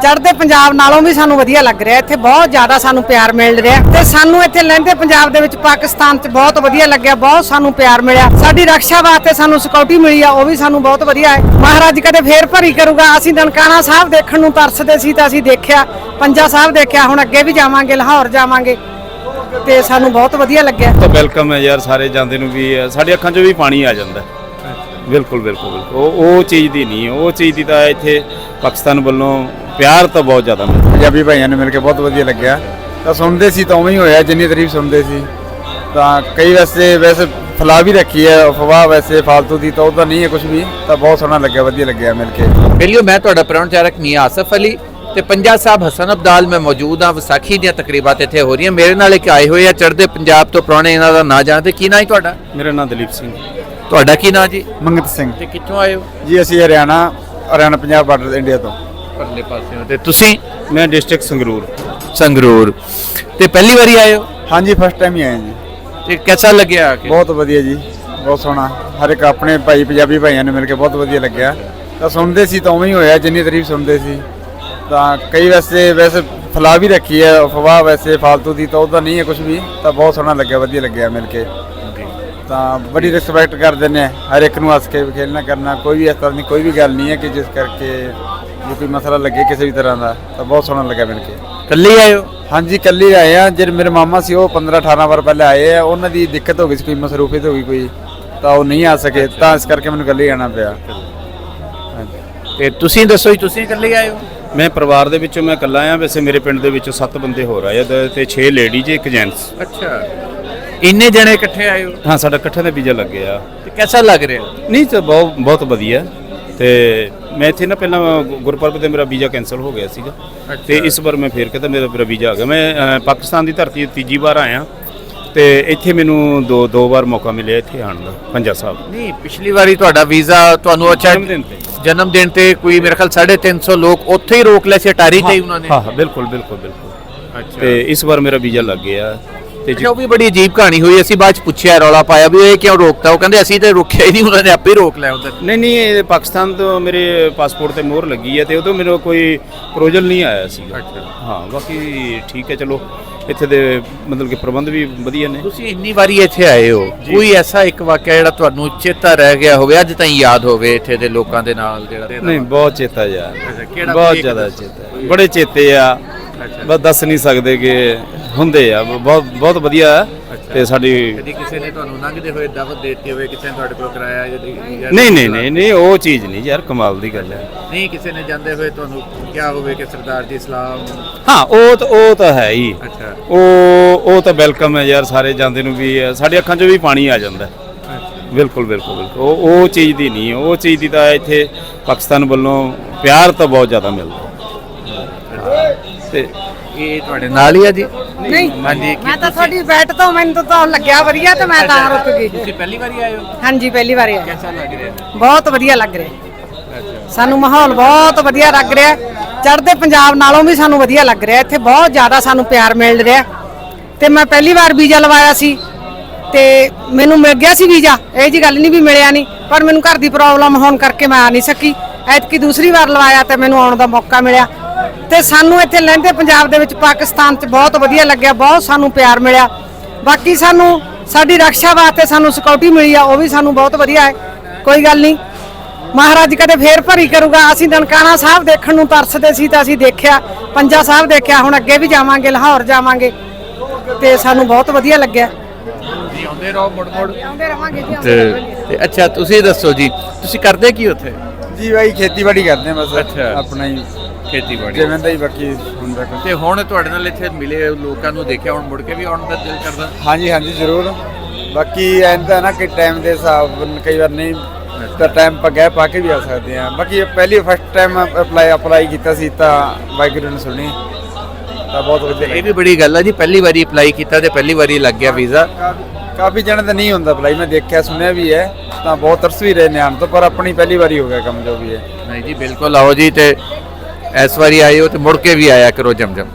ਚੜ੍ਹਦੇ ਪੰਜਾਬ ਨਾਲੋਂ ਵੀ ਸਾਨੂੰ ਵਧੀਆ ਲੱਗ ਰਿਹਾ। ਇੱਥੇ ਬਹੁਤ ਜ਼ਿਆਦਾ ਸਾਨੂੰ ਪਿਆਰ ਮਿਲ ਰਿਹਾ ਤੇ ਸਾਨੂੰ ਇੱਥੇ ਲਹਿੰਦੇ ਪੰਜਾਬ ਦੇ ਵਿੱਚ ਪਾਕਿਸਤਾਨ 'ਚ ਬਹੁਤ ਵਧੀਆ ਲੱਗਿਆ। ਬਹੁਤ ਸਾਨੂੰ ਪਿਆਰ ਮਿਲਿਆ। ਸਾਡੀ ਰੱਖਿਆ ਵਾਸਤੇ ਸਾਨੂੰ ਸਿਕਿਉਰਿਟੀ ਮਿਲੀ ਆ, ਉਹ ਵੀ ਸਾਨੂੰ ਬਹੁਤ ਵਧੀਆ ਹੈ। ਮਹਾਰਾਜ ਕਦੇ ਫੇਰ ਭਰੀ ਕਰੂਗਾ। ਅਸੀਂ ਨਨਕਾਣਾ ਸਾਹਿਬ ਦੇਖਣ ਨੂੰ ਤਰਸਦੇ ਸੀ ਤਾਂ ਅਸੀਂ ਦੇਖਿਆ, ਪੰਜਾ ਸਾਹਿਬ ਦੇਖਿਆ, ਹੁਣ ਅੱਗੇ ਵੀ ਜਾਵਾਂਗੇ, ਲਾਹੌਰ ਜਾਵਾਂਗੇ ਤੇ ਸਾਨੂੰ ਬਹੁਤ ਵਧੀਆ ਲੱਗਿਆ। ਤਾਂ ਵੈਲਕਮ ਹੈ ਯਾਰ, ਸਾਰੇ ਜਾਂਦੇ ਨੂੰ ਵੀ ਸਾਡੀ ਅੱਖਾਂ 'ਚੋਂ ਵੀ ਪਾਣੀ ਆ ਜਾਂਦਾ। ਬਿਲਕੁਲ ਬਿਲਕੁਲ ਉਹ ਚੀਜ਼ ਦੀ ਨਹੀਂ, ਉਹ ਚੀਜ਼ ਦੀ ਤਾਂ ਇੱਥੇ ਪਾਕਿਸਤਾਨ ਵੱਲੋਂ ਪਿਆਰ ਤਾਂ ਬਹੁਤ ਜ਼ਿਆਦਾ ਮਿਲਦਾ। ਪੰਜਾਬੀ ਭਾਈਆਂ ਨੂੰ ਮਿਲ ਕੇ ਬਹੁਤ ਵਧੀਆ ਲੱਗਿਆ। ਤਾਂ ਸੁਣਦੇ ਸੀ ਤਾਂ ਉਵੇਂ ਹੀ ਹੋਇਆ, ਜਿੰਨੀ ਤਾਰੀਫ ਸੁਣਦੇ ਸੀ ਤਾਂ ਕਈ ਵੈਸੇ ਫਲਾ ਵੀ ਰੱਖੀ ਹੈ ਅਫਵਾਹ, ਵੈਸੇ ਫਾਲਤੂ ਦੀ ਤਾਂ ਉਹ ਤਾਂ ਨਹੀਂ ਹੈ ਕੁਝ ਵੀ। ਤਾਂ ਬਹੁਤ ਸੋਹਣਾ ਲੱਗਿਆ, ਵਧੀਆ ਲੱਗਿਆ ਮਿਲ ਕੇ। ਮਿਲਿਓ, ਮੈਂ ਤੁਹਾਡਾ ਪ੍ਰਵਚਾਰਕ ਮੀਆਂ ਆਸਫ ਅਲੀ ਤੇ ਪੰਜਾ ਸਾਹਿਬ ਹਸਨ ਅਬਦਾਲ ਮੈਂ ਮੌਜੂਦ ਹਾਂ। ਵਿਸਾਖੀ ਦੀਆਂ ਤਕਰੀਬਾਤ ਇੱਥੇ ਹੋ ਰਹੀਆਂ। ਮੇਰੇ ਨਾਲ ਇੱਕ ਆਏ ਹੋਏ ਆ ਚੜ੍ਹਦੇ ਪੰਜਾਬ ਤੋਂ ਪ੍ਰਾਹੁਣੇ, ਇਹਨਾਂ ਦਾ ਨਾਂ ਜਾਣਦੇ। ਕੀ ਨਾਂ ਹੈ ਤੁਹਾਡਾ? ਮੇਰਾ ਨਾਮ ਦਲੀਪ ਸਿੰਘ। ਤੁਹਾਡਾ ਕੀ ਨਾਂ ਜੀ? ਮੰਗਤ ਸਿੰਘ ਤੇ ਕਿੱਥੋਂ ਆਏ ਹੋ? ਜੀ ਅਸੀਂ ਹਰਿਆਣਾ ਪੰਜਾਬ ਬਾਰਡਰ ਇੰਡੀਆ ਤੋਂ। ਪਰਲੇ ਪਾਸੇ। ਤੇ ਤੁਸੀਂ? ਮੈਂ ਡਿਸਟ੍ਰਿਕਟ ਸੰਗਰੂਰ। ਸੰਗਰੂਰ। ਤੇ ਪਹਿਲੀ ਵਾਰੀ ਆਏ ਹੋ? ਹਾਂਜੀ, ਫਸਟ ਟਾਈਮ ਹੀ ਆਏ ਜੀ। ਤੇ ਕਿਹਦਾ ਲੱਗਿਆ ਆ ਕੇ? ਬਹੁਤ ਵਧੀਆ ਜੀ, ਬਹੁਤ ਸੋਹਣਾ। ਹਰ ਇੱਕ ਆਪਣੇ ਭਾਈ ਪੰਜਾਬੀ ਭਾਈਆਂ ਨੂੰ ਮਿਲ ਕੇ ਬਹੁਤ ਵਧੀਆ ਲੱਗਿਆ। ਤਾਂ ਸੁਣਦੇ ਸੀ ਤਾਂ ਉਵੇਂ ਹੀ ਹੋਇਆ, ਜਿੰਨੀ ਤਾਰੀਫ ਸੁਣਦੇ ਸੀ ਤਾਂ ਕਈ ਵੈਸੇ ਫਲਾ ਵੀ ਰੱਖੀ ਹੈ ਅਫਵਾਹ, ਵੈਸੇ ਫਾਲਤੂ ਦੀ ਤਾਂ ਉਹ ਤਾਂ ਨਹੀਂ ਹੈ ਕੁਝ ਵੀ। ਤਾਂ ਬਹੁਤ ਸੋਹਣਾ ਲੱਗਿਆ, ਵਧੀਆ ਲੱਗਿਆ ਮਿਲ ਕੇ। ਤਾਂ ਬੜੀ ਰਿਸਪੈਕਟ ਕਰਦੇ ਨੇ ਹਰ ਇੱਕ ਨੂੰ, ਹੱਸ ਕੇ ਖੇਲਣਾ ਕਰਨਾ। ਕੋਈ ਵੀ ਇਸ ਤਰ੍ਹਾਂ ਦੀ ਕੋਈ ਵੀ ਗੱਲ ਨਹੀਂ ਹੈ ਕਿ ਜਿਸ ਕਰਕੇ ਜੇ ਕੋਈ ਮਸਲਾ ਲੱਗੇ ਕਿਸੇ ਵੀ ਤਰ੍ਹਾਂ ਦਾ। ਤਾਂ ਬਹੁਤ ਸੋਹਣਾ ਲੱਗਿਆ ਮਿਲ ਕੇ। ਇਕੱਲੇ ਆਏ ਹੋ? ਹਾਂਜੀ, ਇਕੱਲੇ ਆਏ ਆ। ਜਿਹੜੇ ਮੇਰੇ ਮਾਮਾ ਸੀ ਉਹ 15-18 ਵਾਰ ਪਹਿਲੇ ਆਏ ਆ। ਉਹਨਾਂ ਦੀ ਦਿੱਕਤ ਹੋ ਗਈ ਸੀ, ਕੋਈ ਮਸਰੂਫੀਅਤ ਹੋ ਗਈ ਕੋਈ, ਤਾਂ ਉਹ ਨਹੀਂ ਆ ਸਕੇ। ਤਾਂ ਇਸ ਕਰਕੇ ਮੈਨੂੰ ਇਕੱਲੇ ਆਉਣਾ ਪਿਆ। ਤੇ ਤੁਸੀਂ ਦੱਸੋ ਜੀ, ਤੁਸੀਂ ਇਕੱਲੇ ਆਏ ਹੋ? ਮੈਂ ਪਰਿਵਾਰ ਦੇ ਵਿੱਚੋਂ ਮੈਂ ਇਕੱਲਾ ਆ। ਵੈਸੇ ਮੇਰੇ ਪਿੰਡ ਦੇ ਵਿੱਚੋਂ 7 ਬੰਦੇ ਹੋਰ ਆਏ ਤੇ 6 ਲੇਡੀ ਜੇ 1 ਜੈਂਟਸ। ਅੱਛਾ, ਇੰਨੇ ਜਣੇ ਇਕੱਠੇ ਆਏ ਹੋ? ਹਾਂ, ਸਾਡਾ ਇਕੱਠੇ ਦਾ ਵੀਜ਼ਾ ਲੱਗਿਆ। ਤੇ ਕਿਹਦਾ ਲੱਗ ਰਿਹਾ? ਨਹੀਂ ਤਾਂ ਬਹੁਤ ਵਧੀਆ। ਤੇ ਮੈਂ ਇੱਥੇ ਨਾ ਪਹਿਲਾਂ ਗੁਰਪੁਰਬ ਤੇ ਮੇਰਾ ਵੀਜ਼ਾ ਕੈਂਸਲ ਹੋ ਗਿਆ ਸੀਗਾ ਤੇ ਇਸ ਵਾਰ ਮੈਂ ਫੇਰ ਕਹਿੰਦਾ ਮੇਰਾ ਵੀਜ਼ਾ ਆ ਗਿਆ। ਮੈਂ ਪਾਕਿਸਤਾਨ ਦੀ ਧਰਤੀ ਤੀਜੀ ਵਾਰ ਆਇਆ ਤੇ ਇੱਥੇ ਮੈਨੂੰ ਦੋ ਵਾਰ ਮੌਕਾ ਮਿਲਿਆ ਇੱਥੇ ਆਉਣ ਦਾ, ਪੰਜਾ ਸਾਹਿਬ। ਨਹੀਂ, ਪਿਛਲੀ ਵਾਰੀ ਤੁਹਾਡਾ ਵੀਜ਼ਾ ਤੁਹਾਨੂੰ ਅੱਛਾ ਜਨਮ ਦਿਨ ਤੇ ਕੋਈ ਮੇਰੇ ਖਿਆਲ 350 ਲੋਕ ਉੱਥੇ ਹੀ ਰੋਕ ਲਏ ਸੀ, ਅਟਾਰੀ ਤੇ ਹੀ ਉਹਨਾਂ ਨੇ। ਹਾਂ, ਬਿਲਕੁਲ। ਅੱਛਾ। ਤੇ ਇਸ ਵਾਰ ਮੇਰਾ ਵੀਜ਼ਾ ਲੱਗ ਗਿਆ। ਤੇ ਉਹ ਵੀ ਬੜੀ ਅਜੀਬ ਕਹਾਣੀ ਹੋਈ। ਅਸੀਂ ਬਾਅਦ ਚ ਪੁੱਛਿਆ, ਰੌਲਾ ਪਾਇਆ ਵੀ ਇਹ ਕਿਉਂ ਰੋਕਤਾ? ਉਹ ਕਹਿੰਦੇ ਅਸੀਂ ਤੇ ਰੋਕਿਆ ਹੀ ਨਹੀਂ, ਉਹਨਾਂ ਨੇ ਆਪੇ ਹੀ ਰੋਕ ਲਿਆ ਉਧਰ। ਨਹੀਂ, ਇਹ ਪਾਕਿਸਤਾਨ ਤੋਂ ਮੇਰੇ ਪਾਸਪੋਰਟ ਤੇ ਮੋਹਰ ਲੱਗੀ ਹੈ ਤੇ ਉਦੋਂ ਮੈਨੂੰ ਕੋਈ ਪ੍ਰੋਜਲ ਨਹੀਂ ਆਇਆ ਸੀਗਾ। ਹਾਂ, ਬਾਕੀ ਠੀਕ ਹੈ। ਚਲੋ, ਇੱਥੇ ਦੇ ਮਤਲਬ ਕਿ ਪ੍ਰਬੰਧ ਵੀ ਵਧੀਆ ਨੇ। ਤੁਸੀਂ ਇੰਨੀ ਵਾਰੀ ਇੱਥੇ ਆਏ ਹੋ, ਕੋਈ ਐਸਾ ਇੱਕ ਵਾਕਿਆ ਜਿਹੜਾ ਤੁਹਾਨੂੰ ਚੇਤਾ ਰਹਿ ਗਿਆ ਹੋਵੇ, ਅੱਜ ਤਾਈਂ ਯਾਦ ਹੋਵੇ ਇੱਥੇ ਦੇ ਲੋਕਾਂ ਦੇ ਨਾਲ ਜਿਹੜਾ? ਨਹੀਂ, ਬਹੁਤ ਚੇਤਾ ਯਾਰ, ਕਿਹੜਾ? ਬਹੁਤ ਜ਼ਿਆਦਾ ਚੇਤਾ, ਬੜੇ ਚੇਤੇ ਆ। ਬਸ ਦੱਸ ਨਹੀਂ ਸਕਦੇ ਕਿ ਹੁੰਦੇ ਆ। ਬਹੁਤ ਵਧੀਆ। ਤੇ ਸਾਡੀ ਕਦੀ ਕਿਸੇ ਨੇ ਤੁਹਾਨੂੰ ਲੰਘਦੇ ਹੋਏ ਦਾਵਤ ਦਿੱਤੀ ਹੋਵੇ, ਕਿਸੇ ਨੇ ਤੁਹਾਡੇ ਕੋਲ ਕਰਾਇਆ? ਨਹੀਂ, ਉਹ ਚੀਜ਼ ਨਹੀਂ ਯਾਰ, ਕਮਾਲ ਦੀ ਗੱਲ ਹੈ। ਨਹੀਂ, ਕਿਸੇ ਨੇ ਜਾਂਦੇ ਹੋਏ ਤੁਹਾਨੂੰ ਕਿਹਾ ਹੋਵੇ ਕਿ ਸਰਦਾਰ ਜੀ ਸਲਾਮ? ਹਾਂ, ਉਹ ਤਾਂ ਹੈ ਹੀ। ਅੱਛਾ। ਉਹ ਤਾਂ ਵੈਲਕਮ ਹੈ ਯਾਰ, ਸਾਰੇ ਜਾਂਦੇ ਨੂੰ ਵੀ ਸਾਡੀ ਅੱਖਾਂ 'ਚੋਂ ਵੀ ਪਾਣੀ ਆ ਜਾਂਦਾ। ਬਿਲਕੁਲ ਉਹ ਚੀਜ਼ ਦੀ ਨਹੀਂ, ਉਹ ਚੀਜ਼ ਦੀ ਤਾਂ ਇੱਥੇ ਪਾਕਿਸਤਾਨ ਵੱਲੋਂ ਪਿਆਰ ਤਾਂ ਬਹੁਤ ਜ਼ਿਆਦਾ ਮਿਲਦਾ। ਤੇ ਇਹ ਤੁਹਾਡੇ ਨਾਲ ਹੀ ਆ ਜੀ? ਨਹੀਂ, ਹਾਂਜੀ। ਮੈਂ ਤਾਂ ਤੁਹਾਡੀ ਬੈਠ ਤੋਂ ਮੈਨੂੰ ਤਾਂ ਲੱਗਿਆ ਵਧੀਆ ਤੇ ਮੈਂ ਤਾਂ ਰੁਕ ਗਈ। ਤੁਸੀਂ ਪਹਿਲੀ ਵਾਰੀ ਆਏ ਹੋ? ਹਾਂਜੀ, ਪਹਿਲੀ ਵਾਰੀ ਆਏ। ਕਿਹਦਾ ਲੱਗ ਰਿਹਾ? ਬਹੁਤ ਵਧੀਆ ਲੱਗ ਰਿਹਾ। ਸਾਨੂੰ ਮਾਹੌਲ ਬਹੁਤ ਵਧੀਆ ਲੱਗ ਰਿਹਾ। ਚੜ੍ਹਦੇ ਪੰਜਾਬ ਨਾਲੋਂ ਵੀ ਸਾਨੂੰ ਵਧੀਆ ਲੱਗ ਰਿਹਾ। ਇੱਥੇ ਬਹੁਤ ਜ਼ਿਆਦਾ ਸਾਨੂੰ ਪਿਆਰ ਮਿਲ ਰਿਹਾ ਤੇ ਮੈਂ ਪਹਿਲੀ ਵਾਰ ਵੀਜ਼ਾ ਲਵਾਇਆ ਸੀ ਤੇ ਮੈਨੂੰ ਮਿਲ ਗਿਆ ਸੀ ਵੀਜ਼ਾ। ਇਹ ਜੀ ਗੱਲ ਨਹੀਂ ਵੀ ਮਿਲਿਆ ਨਹੀਂ, ਪਰ ਮੈਨੂੰ ਘਰ ਦੀ ਪ੍ਰੋਬਲਮ ਹੋਣ ਕਰਕੇ ਮੈਂ ਆ ਨਹੀਂ ਸਕੀ। ਐਤਕੀ ਦੂਸਰੀ ਵਾਰ ਲਵਾਇਆ ਤੇ ਮੈਨੂੰ ਆਉਣ ਦਾ ਮੌਕਾ ਮਿਲਿਆ ਤੇ ਸਾਨੂੰ ਇੱਥੇ ਲਹਿੰਦੇ ਪੰਜਾਬ ਦੇ ਵਿੱਚ ਪਾਕਿਸਤਾਨ 'ਚ ਬਹੁਤ ਵਧੀਆ ਲੱਗਿਆ। ਬਹੁਤ ਸਾਨੂੰ ਪਿਆਰ ਮਿਲਿਆ। ਬਾਕੀ ਸਾਨੂੰ ਸਾਡੀ ਰੱਖਿਆ ਵਾਸਤੇ ਸਾਨੂੰ ਸਿਕਿਉਰਿਟੀ ਮਿਲੀ ਆ, ਉਹ ਵੀ ਸਾਨੂੰ ਬਹੁਤ ਵਧੀਆ ਹੈ। ਕੋਈ ਗੱਲ ਨਹੀਂ, ਮਹਾਰਾਜ ਕਦੇ ਫੇਰ ਭਰੀ ਕਰੂਗਾ। ਅਸੀਂ ਨਨਕਾਣਾ ਸਾਹਿਬ ਦੇਖਣ ਨੂੰ ਤਰਸਦੇ ਸੀ ਤਾਂ ਅਸੀਂ ਦੇਖਿਆ, ਪੰਜਾ ਸਾਹਿਬ ਦੇਖਿਆ, ਹੁਣ ਅੱਗੇ ਵੀ ਜਾਵਾਂਗੇ, ਲਾਹੌਰ ਜਾਵਾਂਗੇ ਤੇ ਸਾਨੂੰ ਬਹੁਤ ਵਧੀਆ ਲੱਗਿਆ। ਜੀ ਆਉਂਦੇ ਰਹੋ, ਮੁੜ ਆਉਂਦੇ ਰਵਾਂਗੇ ਜੀ। ਤੇ ਅੱਛਾ, ਤੁਸੀਂ ਦੱਸੋ ਜੀ, ਤੁਸੀਂ ਕਰਦੇ ਕੀ ਉੱਥੇ? ਜੀ ਭਾਈ, ਖੇਤੀਬਾੜੀ ਕਰਦੇ ਆ ਬਸ। ਅੱਛਾ। ਆਪਣਾ ਹੀ ਖੇਤੀਬਾੜੀ। ਜਿਵੇਂ ਦਾ ਹੀ ਬਾਕੀ ਹੁੰਦਾ ਕੁਛ। ਤੇ ਹੁਣ ਤੁਹਾਡੇ ਨਾਲ ਇੱਥੇ ਮਿਲੇ ਲੋਕਾਂ ਨੂੰ ਦੇਖਿਆ, ਹੁਣ ਮੁੜ ਕੇ ਵੀ ਆਉਣ ਦਾ ਦਿਲ ਕਰਦਾ? ਹਾਂਜੀ, ਜ਼ਰੂਰ। ਬਾਕੀ ਐਂਦਾ ਨਾ ਕਿ ਟਾਈਮ ਦੇ ਹਿਸਾਬ ਕਈ ਵਾਰ ਨਹੀਂ ਤਾਂ ਟਾਈਮ ਪਾ ਗਏ ਪਾ ਕੇ ਵੀ ਆ ਸਕਦੇ ਆ। ਬਾਕੀ ਪਹਿਲੀ ਫਸਟ ਟਾਈਮ ਅਪਲਾਈ ਕੀਤਾ ਸੀ ਤਾਂ ਵਾਹਿਗੁਰੂ ਨੇ ਸੁਣੀ ਤਾਂ ਬਹੁਤ ਵਧੀਆ ਲੱਗਿਆ। ਇਹ ਵੀ ਬੜੀ ਗੱਲ ਆ ਜੀ, ਪਹਿਲੀ ਵਾਰੀ ਅਪਲਾਈ ਕੀਤਾ ਤੇ ਪਹਿਲੀ ਵਾਰੀ ਲੱਗ ਗਿਆ ਵੀਜ਼ਾ। ਕਾਫੀ ਜਣੇ ਤਾਂ ਨਹੀਂ ਹੁੰਦਾ ਅਪਲਾਈ, ਮੈਂ ਦੇਖਿਆ ਸੁਣਿਆ ਵੀ ਹੈ, ਤਾਂ ਬਹੁਤ ਤਰਸ ਵੀ ਰਹੇ ਨੇ ਆਉਣ ਤੋਂ, ਪਰ ਆਪਣੀ ਪਹਿਲੀ ਵਾਰੀ ਹੋ ਗਿਆ ਕੰਮ ਜੋ ਵੀ ਹੈ। ਨਹੀਂ ਜੀ, ਬਿਲਕੁਲ ਆਓ ਜੀ। ਤੇ ਇਸ ਵਾਰੀ ਆਏ ਹੋ ਤੇ ਮੁੜ ਕੇ ਵੀ ਆਇਆ ਕਰੋ ਜਮਜਮ।